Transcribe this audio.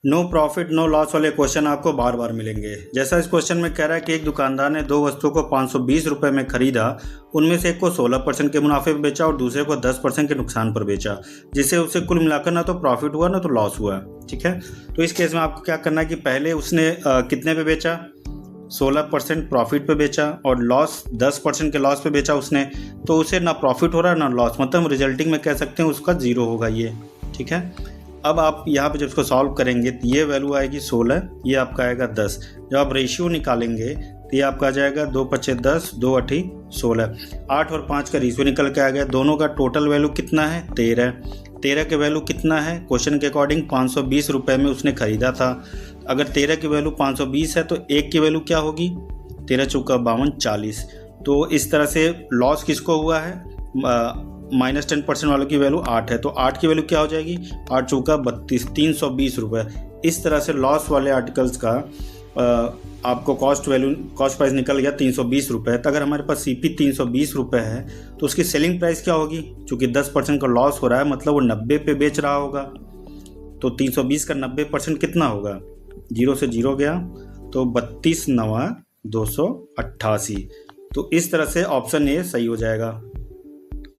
No profit no loss वाले question आपको बार बार मिलेंगे। जैसा इस क्वेश्चन में कह रहा है कि एक दुकानदार ने दो वस्तुओं को 520 रुपये में खरीदा, उनमें से एक को 16% के मुनाफे पर बेचा और दूसरे को 10% के नुकसान पर बेचा, जिससे उसे कुल मिलाकर ना तो प्रॉफिट हुआ ना तो लॉस हुआ। ठीक है, तो इस केस में आपको क्या करना है कि पहले उसने कितने पे बेचा, 16% प्रॉफिट पे बेचा और लॉस 10% के लॉस पे बेचा उसने, तो उसे ना प्रॉफिट हो रहा है ना लॉस, मतलब रिजल्टिंग में कह सकते हैं उसका जीरो होगा ये। ठीक है, अब आप यहाँ पे जब इसको सॉल्व करेंगे तो ये वैल्यू आएगी 16, ये आपका आएगा 10। जब आप रेशियो निकालेंगे तो ये आपका आ जाएगा 2 पच्चे 10, 2 अठी 16, 8 और 5 का रेशियो निकल के आ गया। दोनों का टोटल वैल्यू कितना है, 13। 13 के वैल्यू कितना है, क्वेश्चन के अकॉर्डिंग 520 रुपये में उसने ख़रीदा था। अगर 13 की वैल्यू 520 है तो एक की वैल्यू क्या होगी, 13 चौका 52, 40। तो इस तरह से लॉस किसको हुआ है, -10% वालों की वैल्यू 8 है, तो 8 की वैल्यू क्या हो जाएगी, 8 चौका 32, 320 रुपये। इस तरह से लॉस वाले आर्टिकल्स का आपको कॉस्ट प्राइस निकल गया 320 रुपये। तो अगर हमारे पास CP 320 रुपये है तो उसकी सेलिंग प्राइस क्या होगी, चूँकि 10% का लॉस हो रहा है मतलब वो 90 पे बेच रहा होगा, तो 320 का 90% कितना होगा, 0 से 0 गया तो 32 9 288। तो इस तरह से ऑप्शन ए सही हो जाएगा।